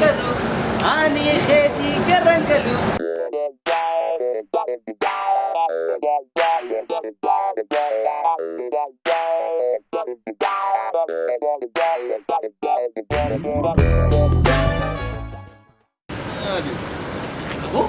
قرنقلو أني خيتي قرنقلو أبو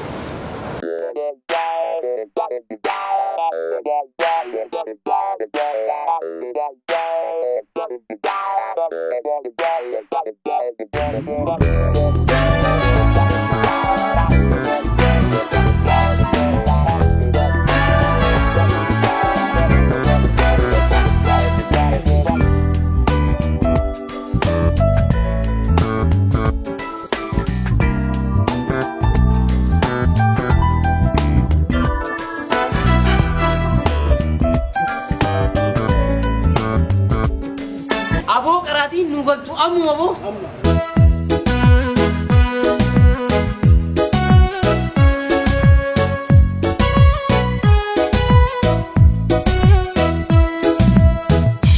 أبو قراتي نقولتو أمو أبو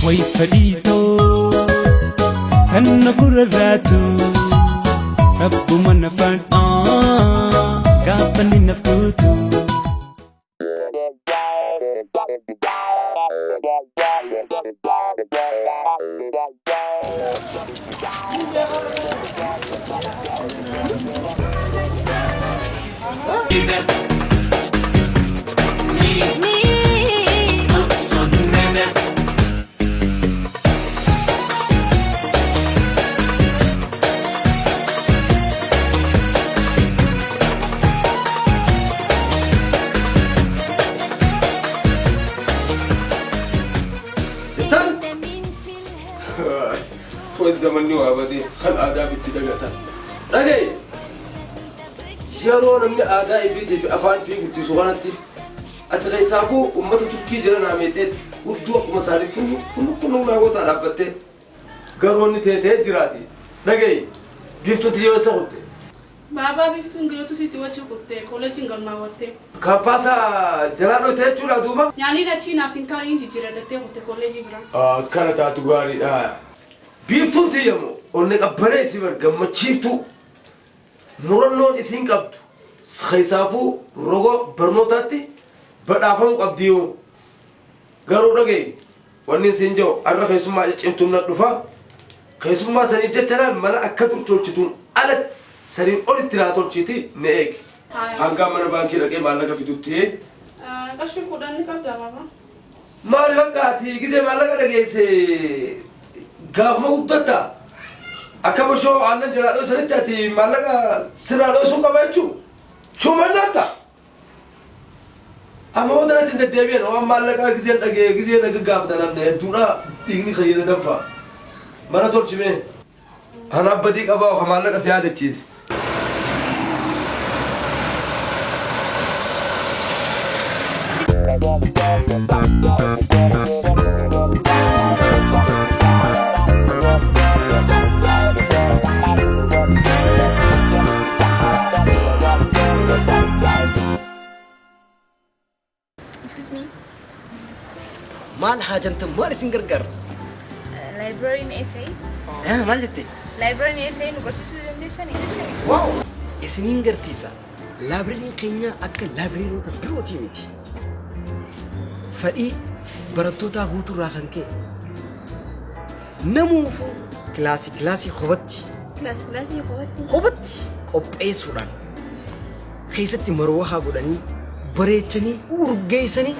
ويفديتو هنفر الراتو أبو من نفان كابني نفكوتو والزمن وابدي خل آداب التدقة رجعي يرون من آداء في أفان في قد سوانتي أتغي سافو أمة تركي جرنا ميتة ودوق مصاريف كل ما هو تعرفته قروني تيته جراتي رجعي بيفتو تيجي سقطة بابا بيفتون قلتو سيتي وجه قطة كولجين قال ما وقته كاباسا جرانو تيجي ولا دوما يعني لا تشينا فين تارين جيرة دته قطة كولجي برا كانت أتواري بيفتون تيجمو ونك أبرة سيبر جم تشيفتو نورنون إسين كابتو خيسافو روغو برنوتاتي بدافعو كابديو غارو رجعي ونين سنجو أرى خيسوما يجتمتون نطفا خيسوما سنيد جتلا منا أكثر تولشتون على سرين أول تولشتي نيك هنگام منا بانكي رجعي مالك في دوتي كشوف كوداني كابدا بابا مالي بانكاتي كذا مالك رجعي سي غاف ما ودتا أكبر شو أنا جلالو سنتاتي مالك سرالو سو كبايشو شو مناتا أما هو ده تند دبيان هو مالك كذي نك غاف تنام دونا تيجي خير دفع مرة تقول شيء أنا بديك أبا مالك سيادة چیز Excuse me. مال حاجة أنت مالي سنقرقر Library in essay. مالتي Library in essay nugarsiisuu dandeessanii? واو إسنين قرسيسا لابرين كينيا أكل لابرين روتا بروتي ميتي فري براتوتا غوتو راخنكي نموفو كلاسي خوبتي Kilaasii qofaatti. خوبتي قبعي سوران خيستي مروحة بوداني بريتشني ورقيسني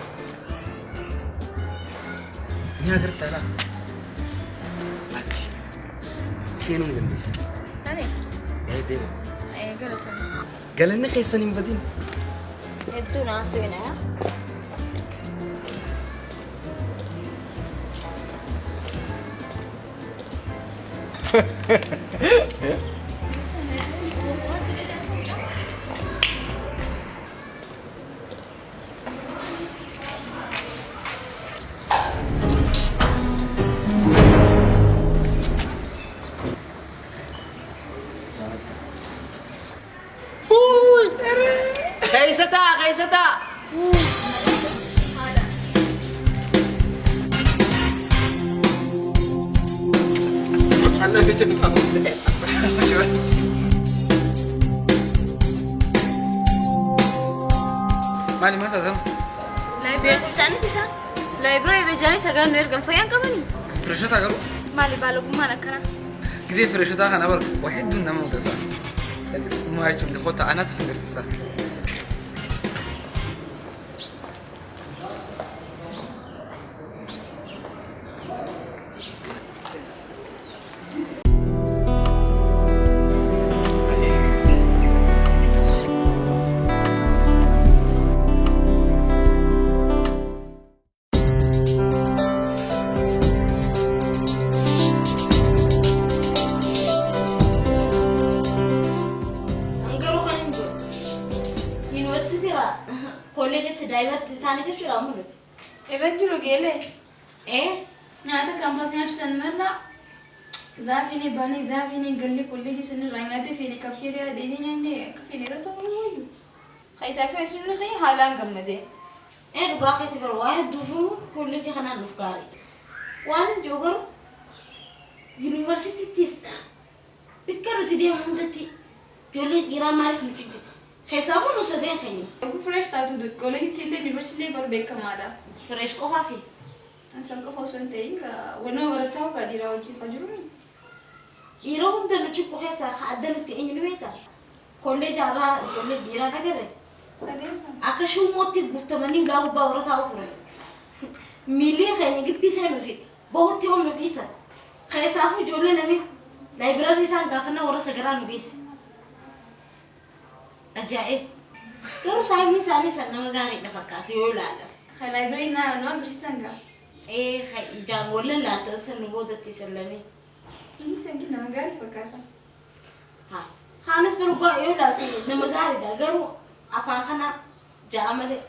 نيادر تالا أكشي سينو مغنديس Sani? هاي ديما Galatoon. قالني خيساني مبادين Hedduu naa seenaa. خيستا أنا تجد أقول مالي ما تزم Beeku isaanii isa laayibraarii jaanii sagal nu ergan fayyaan qabanii. فرشتها قالوا Maali baalogummaan akkana? كذي فرشتها أنا برك واحد دون نمو تسا سالي ما يجون دخوتها أنا تسنجر تسا Irratti rogeelee. Nyaata kaampaasii nyaachisaan mala zaafini banii zaafini galli kolleejii sanirraa nyaatee fedhe kafteeriyaa deemee nyaannee akka fedhe irra ta'uu wayyu. Kaisaa fi isin nuti haalaan gammadee. Dhugaa keetti bara waa hedduufu kolleejii kanaan nuuf gaarii. Waan hin jiru garuu yuunivarsiitiittis bakka nuti deemu hundatti ijoolleen dhiiraa maaliif nu ciccite? Keessaafuu nu sadeen keenya. Kun fresh taatu kolleejii illee yuunivarsiitii bara beekamaadha. Fresh qofaa fi San qofa osoo hin ta'in wanuma barataa kan dhiiraa wajjin kan jiru. dhiiroo hunda nu ciphu keessaa adda nutti eenyu ni beektaa? Kolleejaa irraa ijoollee dhiiraa dhagarre. Akka shumootti guutamanii ulaa gubbaa warra taa'u ture. Miillee keenya gibbii seenuu fi bahutti oom nu dhiisa. Keessaafuu ijoollee namni laayibraarii isaan gaafannaa warra sagaraa nu geesse. Ajaa'ib! Garuu saayibni isaanii san nama gaariidha fakkaatu yoo ilaala. Laayibraarii nama barsiisan gaa. Ijaan wallan laatan san nu boodatti sallamee. Inni sangi nama gaarii fakkaata. Haanas baruggaa yoo ilaalte nama gaariidha garuu afaan kana ja'a malee.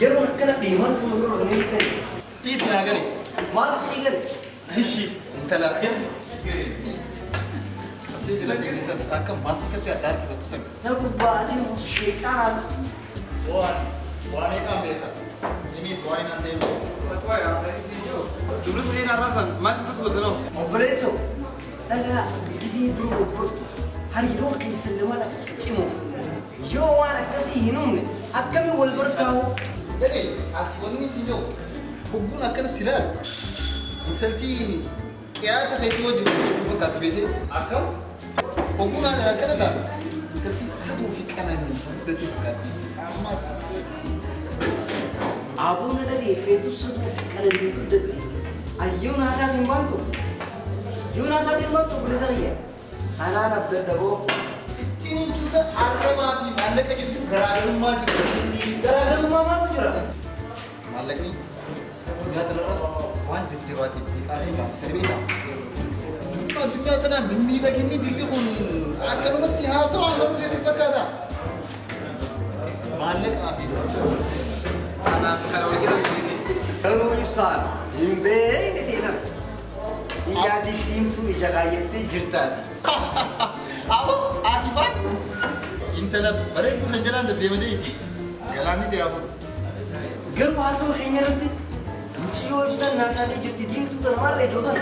Yeroo akkana deemantu nurra ni kan Isna gari. maal sii gale Ishi intala. Abdii jala seerisa akka maastikatti adda adda tu sang. sabur baatiin sheeqaa Waan eegaan beeka. Inni waan hin deemu. دروس هنا راسا ما تقصد له obboleessoo dhagaa gisii dura gurgurtu hariiroo keessa lamana cimuuf yoo waan akkasii hin uumne akkami wal bartaa'u Dhaqee ati wanni si jiru hogguun akkana silaa intaltii qiyaasa keetii wajjin fakkaatu beete. أكم Hogguun akkana laa intaltii saduu fi qananii guddatti fakkaatti. Ammas Abuna dhagee feetu saduu fi qalanii guddatti ayyoon haataatiin baantu yoon haataatiin baantu bilisayya anaan abdaddaboo ittiin tuusa argamaa fi maallaqa gidduu garaagarummaa jiru. garaagarummaa maaltu jira Maallaqni addunyaa kanarra waan jijjiiraatiif biqaalee gaafisanii beekama. Addunyaa kanaa mimmiidhaginni dilli kun akkanumatti haasawaa garuu keessatti fakkaata. Maallaqaa fi أنا وكذا garuu ibsaan hin beekne teetan iyyaa diimtuu ija kaayyattee jirtaati Abo ati faan intala bareeddu san jalaan deddeema jeeti. Galaanni si haa fuudhu. garuu haasoo keenya irratti muciyyoo ibsaan naataatee jirti diimtuu tana maarra ijootan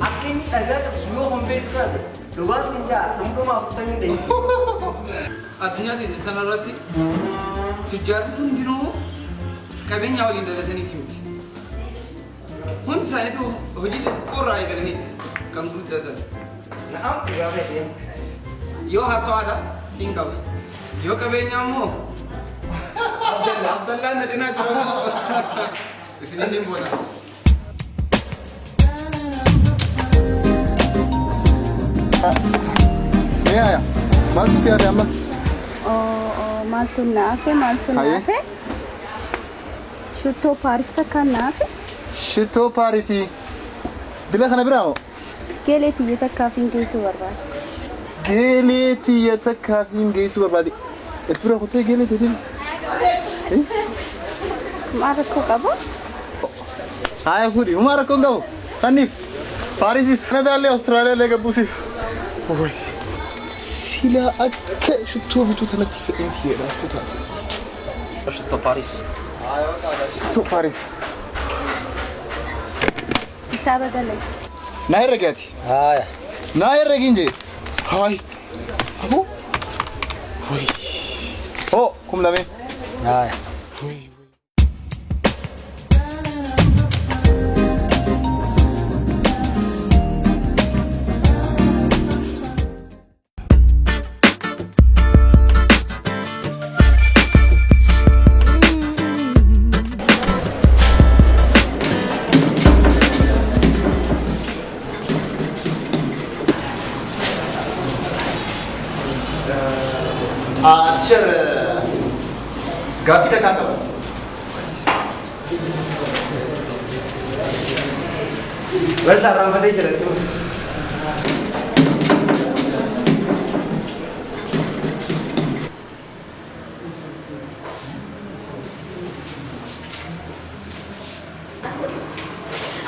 akka inni dhagaa qabsu yoo hombeetu taate dhugaan siin jaa dhumdhumaa furtamii dheessi الدنيا دي تنارتي تجار هندينو كابين يا ولين دلتني تيمتي هند سانيتو هجي قرا يغلنيت كم قلت هذا na'am dhugaa fedheen يو هاسوادا سينغام يو كابين يامو عبد الله ندينا ترى سنين بونا Meeyaa maaltu si yaade amma? maaltu naafe Haye. Shuttoo Paaris takkaan naafe Shittoo Paarisii. Dila kana biraa moo? geelee tiyya takkaaf hin geessu barbaade. Geelee tiyya takkaaf hin geessu barbaade. Bira kutee geelee tiyyatis. Maal rakkoo qaba? Haaya fuudhi. Humaa rakkoon qabu. Kanniif Paarisis Kanadaallee Awustiraaliyaallee gabbuusiif. Woy. Sila akka shittoo bituu sanatti fedhinti jedhamtu taate. ሽቶ ፓሪስ ሽቶ ፓሪስ Isa badalay. ናይ ረጋቲ አያ ናይ ረጊ እንጂ ሃይ አቦ ወይ ኦ ኩም ለሜ አያ ወይ تشر قافي تكاكا بس أرام فتى جلتو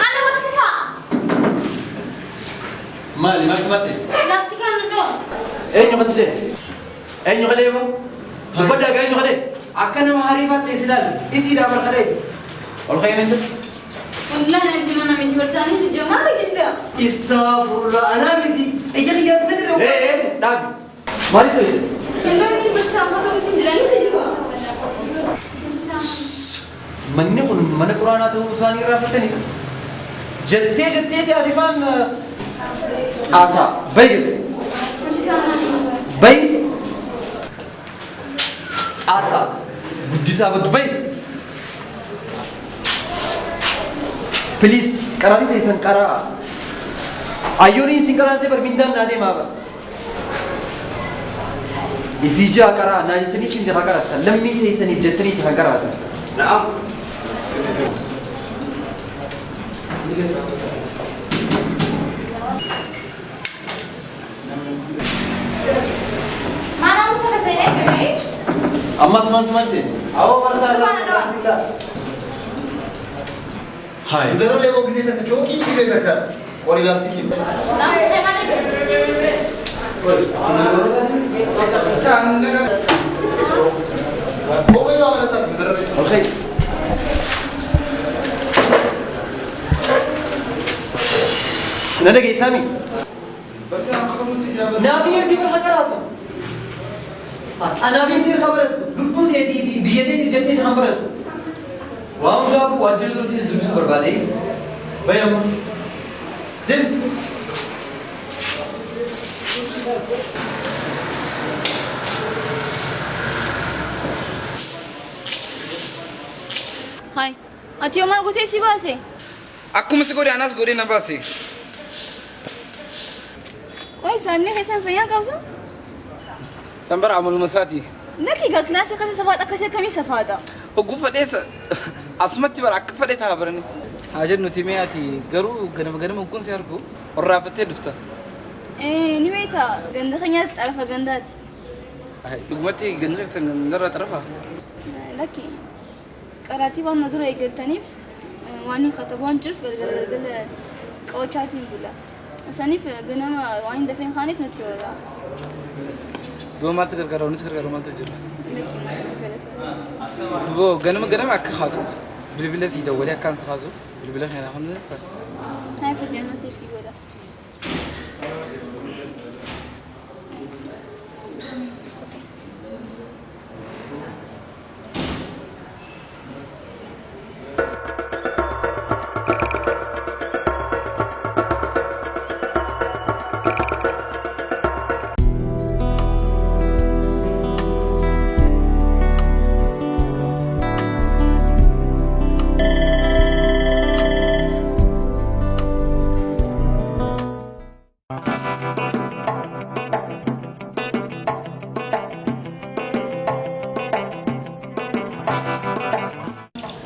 أنا وسيسا مالي ما تبطي لاستيك أنا نوم أين يغسل أين يغلي بو بدأ أين يغلي أكنا معرفة تسلال إسي دامر خريب والخير انت والله لازم أنا من برساني في جماعة جدا استغفر الله أنا بدي أجل يا سيدي إيه تابي مالي توجد يلا من برسان خطوة تندراني في جوا مني من القرآن توصاني رافتني جتي يا دفان آسا بيجد بي آسا بدي سابت بي بليز كراني تيسن كرا أيوني سينكرا سي برميندان نادي مابا إفيجا كرا ناجتني شين دهاكرا لمي تيسن إفجتني دهاكرا نعم ما أنا مسافة سيئة كمان. اما سمعت مالتي أو برسالة هاي مدرر لي بو غزي تك چوكي غزي تك اور لاستيكي لا مسافة ما هو وين على اساس مدرر أوكي ندق سامي بس انا خمنت اجابه نافي يمتي بالحكراته أنا بنتي خبرته لبوت هدي في بيدي جتي خبرته وام جابوا واجلوا تيز لبس بربادي بيام دم هاي أتيو ما قلت إيش باسي اكو مسكوري اناس غوري نباسي كويس سامني خيسان فيان كوسو سنبر عمل مساتي لكن قلت ناس كذا سفاد أكثر كمي سفادة وقف ليس اسمتي برك فديتها برني حاجه نتيمياتي غرو غنم وكون سيركو الرافته دفتا إيه نويتا عند خنياس تعرف عندات هاي دغمتي غنرس نرى طرفها لكن قراتي وانا دور يقلتني واني خطبان جرف قلقل قوچاتي بلا سنيف غنم وين دفين خانيف نتيورا دو مارس كركرو نس كركرو مالت جرا لكن ما تقلت دو غنم اك خاطو بلبلس يدولي كان سخازو بلبل خينا خمس هاي فدي انا سيف سيغودا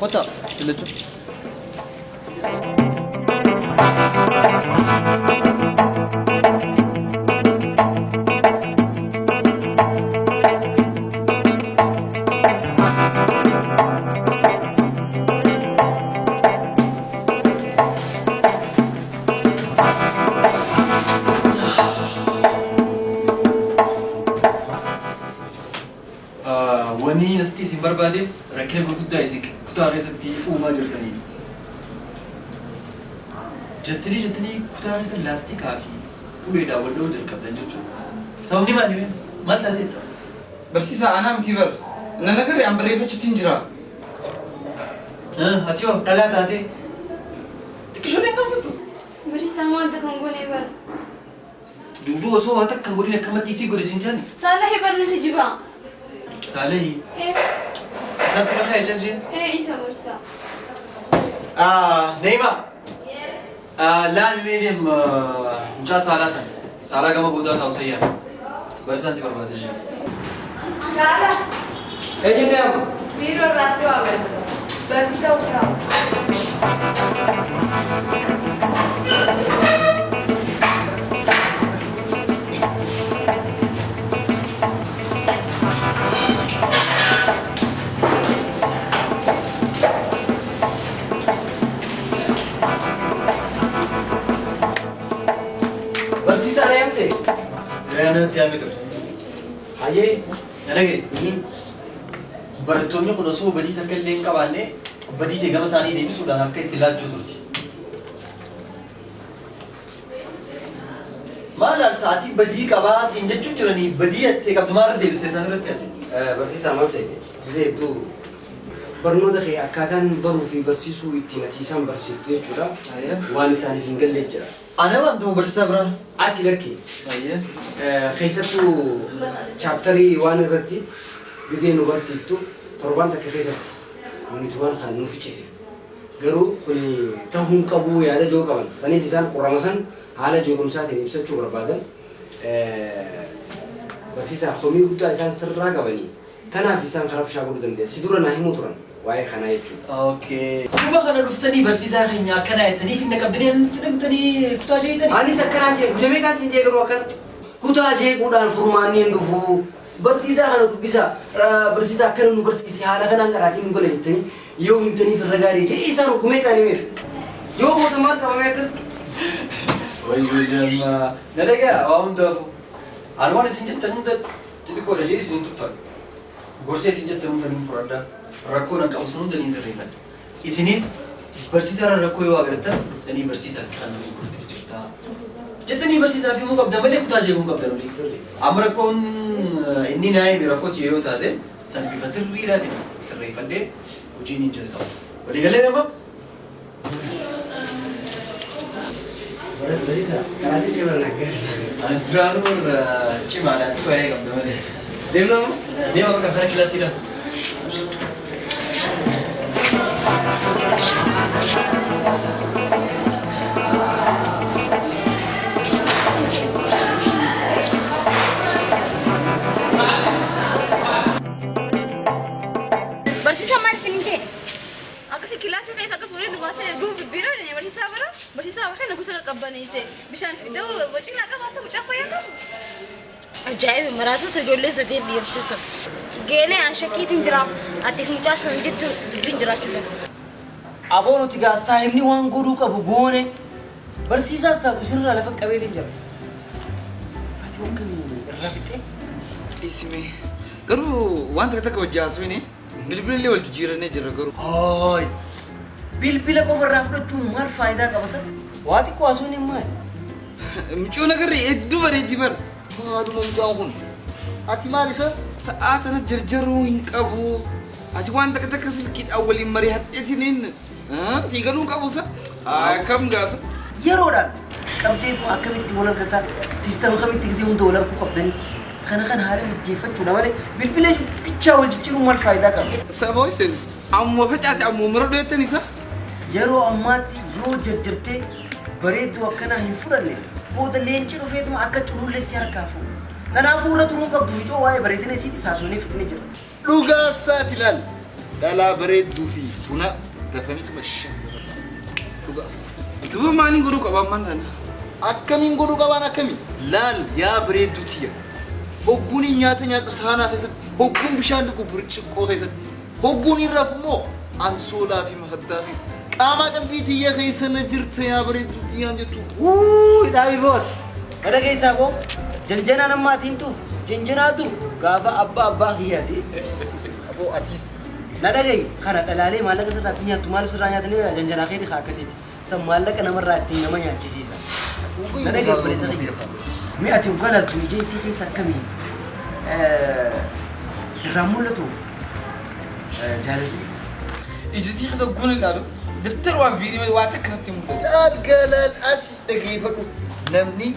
ቆጣ ስለቹ Wanni nasti isin barbaadeef rakkina gurguddaa isin kutaa keessatti uumaa jirtanii. Jettanii kutaa keessa laastikaa fi uleedhaan wal dha'uu jalqabdan jechuudha. Sababni maali? Maal taateeti? Barsiisaa anaa miti bar. Na nagarri an barreeffachuutti hin jira. Ati yoo dhalaa taate xiqqishoon hin kanfattu. Barsiisaan wanta kan goonee bara. Duduu osoo waa takka godhin akkamatti isii godhisin jaani. Saalahi barnoota jibaa. Saalahi. Isaa sirra ka'ee jaljeen. Isa barsiisaa. Neema. Laami meedeem mucaa saalaa sana. Saalaa gama boodaa taa'u sayyaan. Barsiisaan si barbaada jira. Saala. Eenyuun yaama? Biiroo raasii waaman. Barsiisaa uffaa. Barsiisaa na yaamte? Yaanan si yaame ture. Hayyee. Nagee. Barattoonni kun osoo badii takka illee hin qabaanne badii ta'e gama isaanii deebisuudhaan akka itti laachuu turti. Maal altaatii badii qabaa siin jechuu jiranii badii hattee qabdu maal irra deebistee isaan irratti ati? Barsiisaa maal seete? Gisee hedduu barnoota kee akkaataan baruu fi barsiisuu ittiin ati isaan barsiiftu jechuudha. Waan isaaniif hin galle jira. Ana wantu barsiisaa biraa. Ati lakkee. Keessattuu chaaptarii waan irratti gisee nu barsiiftu torbaan takka keessatti wanitu waan kan nu fichisiif. Garuu kun ta'uun qabu yaada joo qaban. Saniif isaan qorrama san haala jeequmsaatiin ibsachuu barbaadan barsiisaa komii guddaa isaan sirraa qabanii tanaaf isaan karabshaa godhuu dandeenya. Si dura naa himuu turan waa'ee kanaa jechuudha. Okay. Duuba kana dhuftanii barsiisaa keenya akkana jettanii fi qabdanii kutaa jeetanii. Anis akkanaa jee guyyaa meeqaan siin jee garuu akkana kutaa jeequudhaan furmaanni hin dhufu. Barsiisaa kana dubbisaa barsiisaa akkana nu barsiise haala kanaan qaraatiin nu gola jettanii yoo himtaniif irra gaarii jee isaan kumee kan himeef yoo mootummaan qabamee akkas. Wajjirama. Nalagaa waa hundaafu. Ani waan isin jettan hunda xixiqqoodha jee isin tuffadhu. Gorsee isin jettan hunda niin fudhadha. Rakkoo nan qabu sun hunda niin sirreeffadha. Isinis barsiisaa irra rakkoo yoo agartan dhuftanii barsiisaa kan namni gurgurtee jirta. Jettanii barsiisaa fi immoo qabda malee kutaa jeequu qabdan olii sirri. Amma rakkoon inni naayime rakkootti yoo taate san bifa sirriidhaatiin sirreeffadhee hojiin hin jalqabu. Walii galee nama? Barsiisaa karaatiin jee bara naggaa. Ani duraanuu cimaadhaati waa'ee qabda malee. Deemna moo? Deema bakka gara kilaasiidha. Barsiisaa maal isin jee? Akkasii kilaasii keessa akkas waliin dhufaasee duuba biiroo dhiyee barsiisaa bara barsiisaa waxay na kusa qabbaneessee bishaan fidee wajjin akka baasa mucaa fayyaa qabu. Ajaa'iba maraatota ijoollee sadee biirtuu sun. Geenee aan shakkiitiin jira. Atiif mucaa san jettu dubbiin jiraachuu danda'a. Aboo nuti gaasaa himni waan godhuu qabu goone barsiisaas taatu sirraa lafa qabeetiin jira. Ati waan kamii irraa fixee? Isime. Garuu waan takka hojii haasofne bilbilallee wal jijjiirannee jirra garuu. Hooy! Bilbila qofarraa fudhachuun maal faayidaa qaba sana? Waa xiqqoo haasuun hin maali? Mucoo nagarri hedduu bareeddi bara. Haaduma mucaan kun. Ati maal isa? Sa'aa tana jarjaruu hin qabu. Ati waan takka silkiidhaan waliin mari'adheetiniin sii galuu qabu sa. Akkam gaasa. Yeroodhaan qabdeetu akkamitti wal argataa siistama kamitti gisee hunda wal arguu qabdanii kana haala mijjeeffachuudha malee bilbila bichaa wal jijjiiruun maal faayidaa qaba? Saboo isin ammoo facaase ammoo mura dheettan isa. Yeroo ammaatti yoo jarjartee bareedduu akkanaa hin fudhanne booda leenci dhufeetuma akka cululleessi harkaa fuudha. Kanaafuu irra turuu qabdu mijoo waa'ee bareedina isiitti saasonee fixnee jira. Dhugaasaati ilaal. Dhalaa bareedduu fi buna dafanitu mashaa. Dhugaasa. Duuba maaliin godhuu qabaa ammaan tana? Akkamiin godhuu qabaan akkami? Laal yaa bareedduu tiyya. Hogguun nyaata nyaadhu saanaa keessatti, hogguun bishaan dhugu burcuqqoo keessatti, hogguun irraaf immoo ansoolaa fi mahaddaa keessa. Qaamaa qalbii tiyya keessa na jirta yaa bareedduu tiyyaan jettu. Dhaabii booti. Mana keessaa koo janjanaa nammaatiin tuuf janjanaa dur gaafa abbaa kiyyaati. Aboo atiis. Na dhagayi kana dhalaalee maallaqa sirraatti nyaattu maaliif sirraa nyaatanii janjanaa keetii haa akkasiiti. San maallaqa namarraa ittiin nama nyaachisiisa. Na dhagayi obboleessa kiyya. Mee ati ugaa laaltu ijeessii keessa akkamii irraan mul'atu jaalalti. Ijji keessa guna ilaalu daftar waa viidiyoo waa takka natti mul'atu. Jaalgalal ati dhageeffadhu namni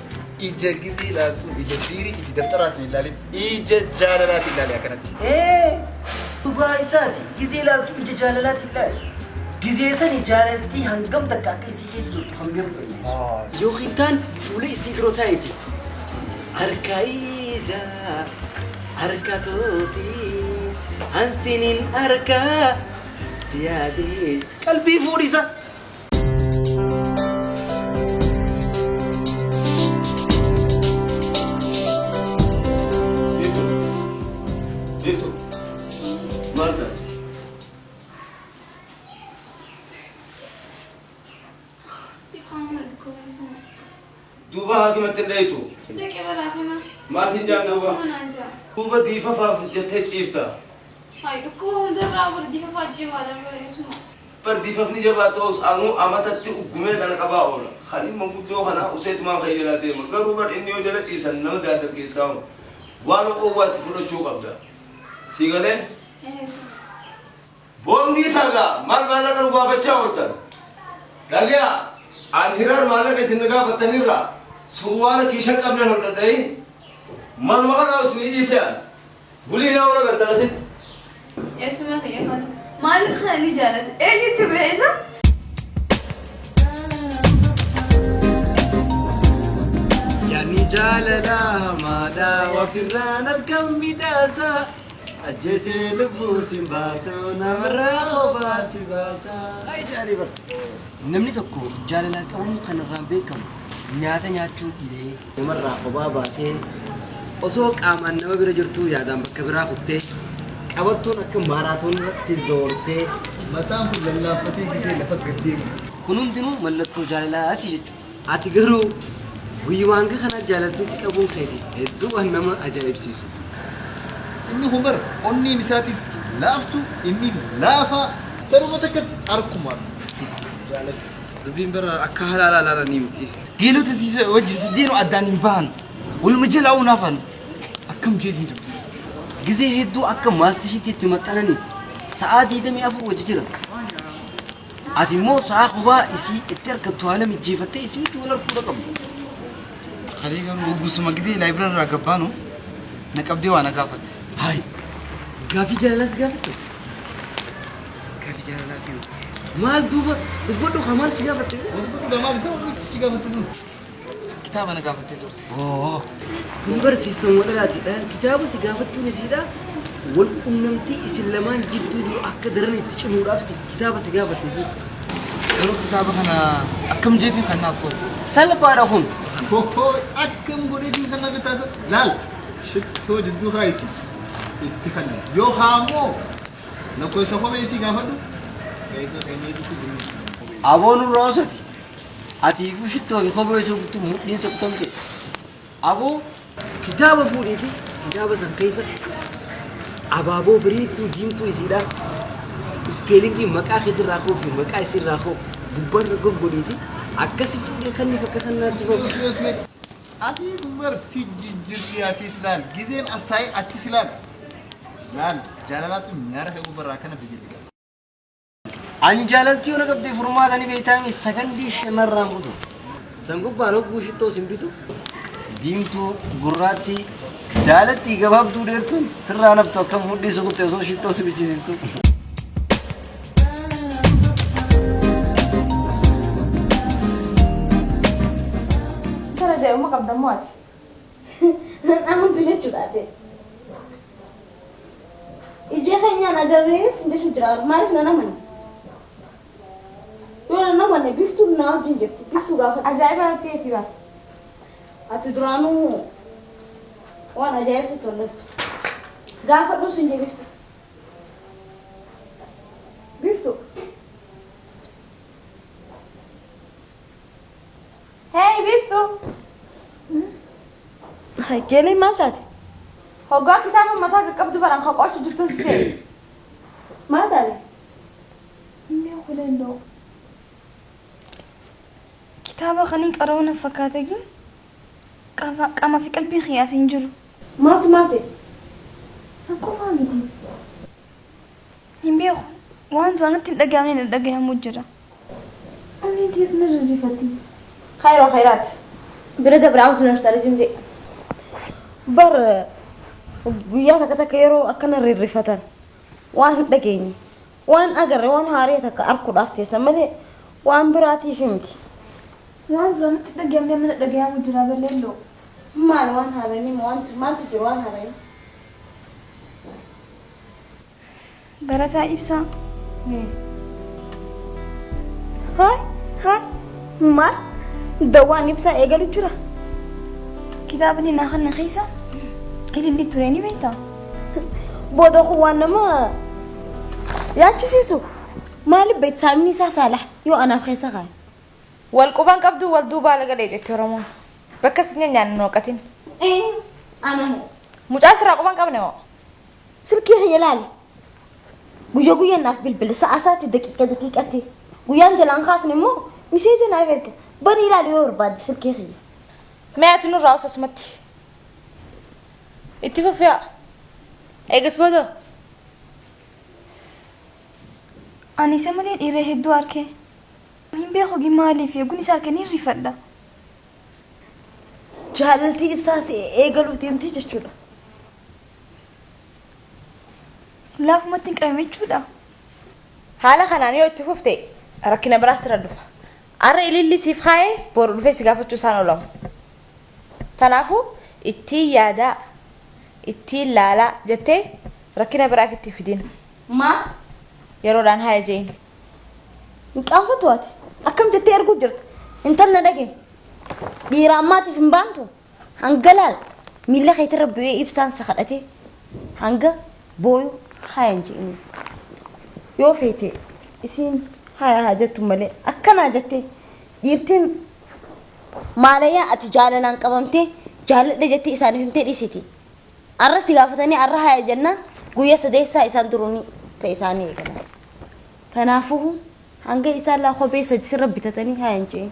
ija gizee ilaaltu ija biirii fi daftaraatiin ilaalin ija jaalalaati ilaali akkanatti. Dhugaa isaati gizee ilaaltu ija jaalalaati ilaali. Gizee sani jaalaltii hangam takka akka isii keessa jirtu kan beektu. Yookiin kaan fuula isii biroo taa'eeti. Harka ija harka tooti hansiniin harka siyaadee qalbii fuudhisa. Dito. Malta. Duuba haakimatti hin dhayitu. Dhaqee baraafima. Maatiin jaan duuba. Manaan jaa. Duuba diifa faaf jettee ciifta. Hai dhukkuba hundarraa bari diifa faajjii maalan bareessuma. Bar diifafni jabaa ta'us anuu amatatti uggumee kana qabaa oola. Kanima guddoo kana useetumaan fayyadaa deema. Garuu bar inni yoo jala ciisan nama daadar keessaa waan qowwaatti fudhachuu qabda. Siigalee? Boomni isagaa maal maallaqa nu gaafachaa ooltan? Dhagaa an hirar maallaqa isin gaafattanirraa surwaala kiishan qabnan hodhadhayin manuma kanaa isin dhiiseen bulii naa ola gartan asitti. Yeesuma fayyafadha. Maaliif kana ni jaalata? Eenyutti beesa? Yani jaalala hamaadha wafirraan argam midhaasa. Ajjeesee lubbuu si baasu namarraa kophaa si baasa. Jaalii bara. Namni tokko jaalala qabuun kanarraan beekamu nyaata nyaachuu dhiisee namarraa kophaa baatee osoo qaamaan nama bira jirtuu yaadaan bakka biraa kuttee qabattuun akka maaraatoonii si zoortee Mataan kun lallaaffatee gitee lafa gaddee. kun hundinuu mallattoo jaalalaati jechuudha. Ati garuu guyyumaan kana jaalaltii si qabuun keeti hedduu waan nama ajaa'ibsiisu. Inni humar onneen isaatis laaftu inni laafa daruma takka arkuma. Dubbiin bara akka halaala ilaalanii miti. Geelota siisa wajjin siddeenu addaan hin bahan. Waluma jala uunafan akkam jeetiin dubbi. Gizee hedduu akka maastishiitti itti maxxananii sa'aa 24 wajji jira. Ati immoo sa'aa kophaa isii itti argattu haala mijjeeffattee isinitti wal arguudha qabdu. Kalee garuu guusuma gisee laayibiraan irraa gabbaanu na qabdee waa na gaafatte. Hai, gaafii jaalalaas gaafatte. Gaafii jaalalaatiin. Maal duuba dubbadhu maal si gaafatte? Wanti maal isa wanti si gaafatu kun. Kitaaba na gaafattee turte. Kun barsiisan wadhalaatidha. Kitaaba si gaafachuun isiidha. Wal quunnamtii isin lamaan jidduu jiru akka daran itti cimuudhaaf kitaaba si gaafatte. Garuu kitaaba kana akkam jeetiin kan naaf godhu. Salphaadha kun. Hoho akkam godheetiin kan naaf taasisan. Laal shittoo jidduu kaayiti. Itti kan yoo haamoo nakko isa kophee si gaafadhu. Keessa keenyatti dinni. Aboon roosati. Ati shittoo fi kophee isa guutuu mudhiin sokkomte. Aboo kitaaba fuudhee fi kitaaba san keessa abaaboo biriittuu diimtuu isiidhaan ispeelingii maqaa keetirraa koo fi maqaa isirraa koo gubbarra goggodheeti akkasi fuudhee kan ni fakka kan naaf sifamu. Ati umar si jijjiirri ati silaan gizeen as taa'ee achi silaan. Laal jaalalaatu nyaara fe'uu barraa kana biyyatti qaba. Ani jaalaltii yoo naqabdee furmaatanii beektaami sagandii shamarraan butu. San gubbaan hogguu shittoo sin bitu. Diimtuu gurraattii jaalattii gabaabduu dheertuun sirraa naftu akkam mudhii sugutte osoo shittoo si bichisiiftu. Kana ajaa'ibuma qabdammoo ati. Amantu jechuudha ate. Ija keenyaan agarrees jechuun jira maaliif nan amane? Yoo nan amane biftuu na wajjin jirti biftuu gaafa. Ajaa'iba natti eeti bara. Ati duraanuu waan ajaa'ibsitti tolleeftu. Gaafa dhuus hin biftu. Biftu. Hey biftu. Geelee maal taate? هوقا كتابة متاك قبض بران خاقوش جفتن سي ما داري يمي خلين له كتابة خلين قرونا فكاتك قاما في قلبي خياس ينجرو مالتي سنكو فاهمتي يمي وانا تلقى من الدقى مجرى أني انتي اسمر رفتي خير وخيرات بريدة براوز نشتري جمدي بر وياك كتكيرو أكن الرفتان وان دقيني وان أجر وان هاريتك أركض أفتي سملي وان براتي فهمتي وانا تلقى من الدقى مجرى بالليلو ما وان هاريني ما تجي وان هاريني برتا إبسا هاي ما دواني بسا إيجالو جرا كتابني ناخذ نخيسة اللي تريني بيتا بودو خوانا ما يا تشيسو ما لبيت سامني صالح يو أنا بخيسة غاي والقبان قبضو والدوبا لقليت ترمون بكسني نان نوقتين إيه أنا هو مجاسرة قبان قبنه سلكي هي لالي ويا ناف بالبل ساعات دقيقة ويا أنت لانخاص نمو مسيجي نايفك بني لالي ورباد سلكي هي ما تنو راس اسمتي اتفق فيها ايقس بدو اني سمالي إيره الدوار كي مين بيخو مالي فيه قوني سالك نيري فدا جهالتي بساسي ايقلو تيمتي جشولا لا فما تنقمي جودا حالا خنانيو اتففتي ركنا براس ردفا أرى اللي سيف خاي بورو في سقافة سانو لهم تنافو اتي يادا اتي لالا جتي ركنا برا في التفدين ما يرودان هاي جين نقام فتواتي أكم جتي أرجو جرت انترنا دقي ديراماتي في مبانتو هنقلال ميلا خيت ربي إبسان سخلتي هنقا بويو هاي نجيني يو فيتي اسين هاي حاجة مالي أكنا جتي يرتين ماليا أتجالنا نقبمتي جال دجتي إساني فهمتي ريسيتي أرى سقافتني أرى هاي جنة قويا سديسا إسان دروني تيساني كنا تنافوه هنگا إسان لا خو بيسا جسي ربي تتني هاي نجي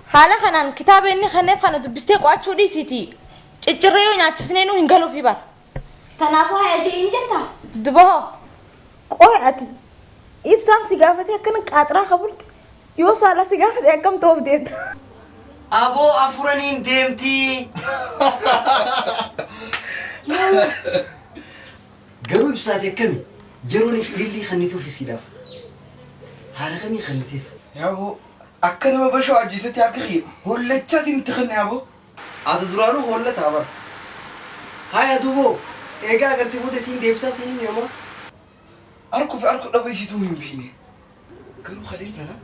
حالا خنان كتاب إني خنب خنا دبستي قواتشو ريسيتي تجريو ناتشسنينو هنقلو في بار تنافو هاي جيني جتا دبوه قوي أتي إبسان سقافتي أكنا قاطرا خبرت يو سالا سقافتي أكم توف ديت أبو أفرنين ديمتي قروي بساتي كم يروني في ليلي خنيتو في سلاف هذا خمي خنيتيف يا أبو أكن ما بشو عجيزتي أكخي ولا تاتي متخن يا أبو أتدرانو ولا تعبر هاي أدوبو إيجا أقدر تبود سين ديبسا سين يوما أركو في أركو لو يسيتو من بيني قالوا خليتنا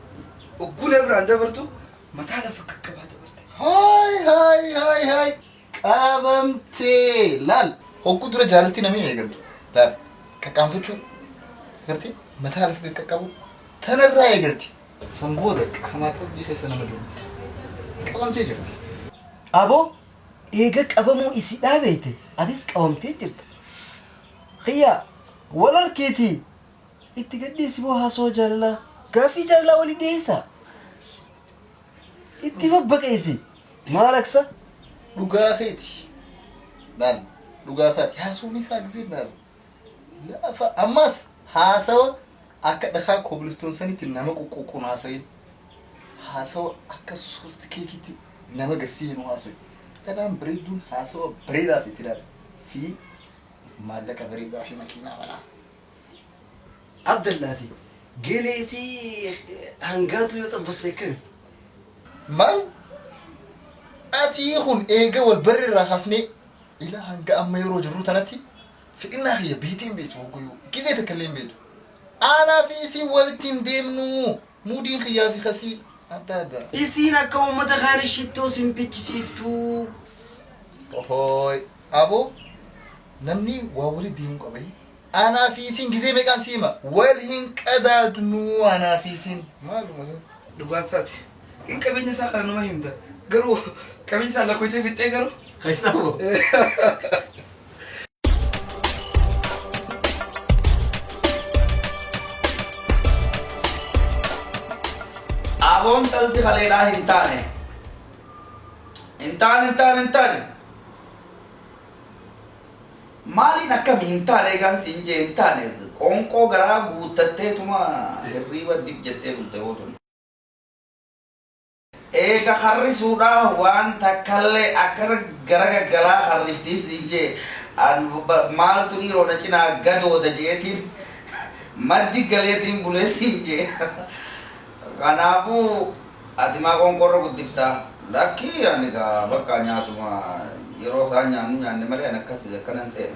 وقول يا بران دبرتو ما تعرف فكك بعد هاي قابمتي لال هو قدرة جالتي نمي يقول لا كم فتشو قلتي ما تعرف كم تنرى يقولتي سنبودك ما كنت بيخي سنة مليون قابمتي جرتي أبو إيجا قبمو إسيدا بيتي أديس قبمتي جرت خيا ولا ركيتي إتقدي سبوها سو جالا كافي جالا ولي ديسا إتفبك إيسي مالك سا لغاخيتي نعم لغاساتي هاسوني ساكزين نعم لا فأماس هاسوا أكا دخا كوبلستون سني تنما كوكوكون هاسوين هاسوا أكا سوفت كيكيتي نما قسيين هاسوين تنام بريدون هاسوا بريدا في تلال في مالك بريدا في مكينة ولا عبد الله دي قيلي إيسي هنقاتو يطبس لكن مال أتيخون إيجا والبر راحسني إلى هنجا أما يرو جرو تناتي في إنها هي بيتين بيتو وقيو كيزي تكلم بيتو أنا في سي والتين ديمنو مودين خيافي خسي أتادا إيسينا كوم متخان الشتو سنبيك سيفتو هوي أبو نمني وولي ديمو قبي أنا في سين كيزي ميكان سيما والهن كدادنو أنا في سين مالو مثلا لغاساتي إن كبيني ساقنا نمهم ده قرو كبيني سالا كويتي في التاي قرو خيسابو أبون تلتي خلينا هنتاني هنتاني مالي نكمل هنتاني كان سينجي هنتاني أنكو غرا بوتتة تما هريبا ديك جتة بوتة إيكا خرّي سودا وان تكلّي أكر غرا غلا خرّي سينجي أن مال توني رونا كنا غدو دجيتين مادي غليتين بولي سينجي Kanapu atima kongkoro kutifta laki yani ka baka nyatu ma yero sanya nyane mari anak kasih kanan sen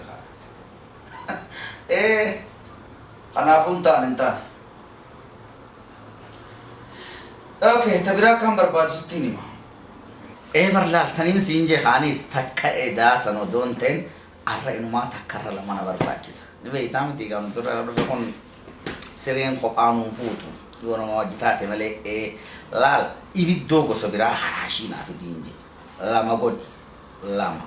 kanapu nta oke tabira kam berbadu sutini ma marla tanin sinje khanis takka eda sano donten arra inuma takkara lamana barbakisa nibe itam tiga mutura kon serien ko amun futu Gono mau jitate male lal ibiddo go sobira harashina fi dinje lama god lama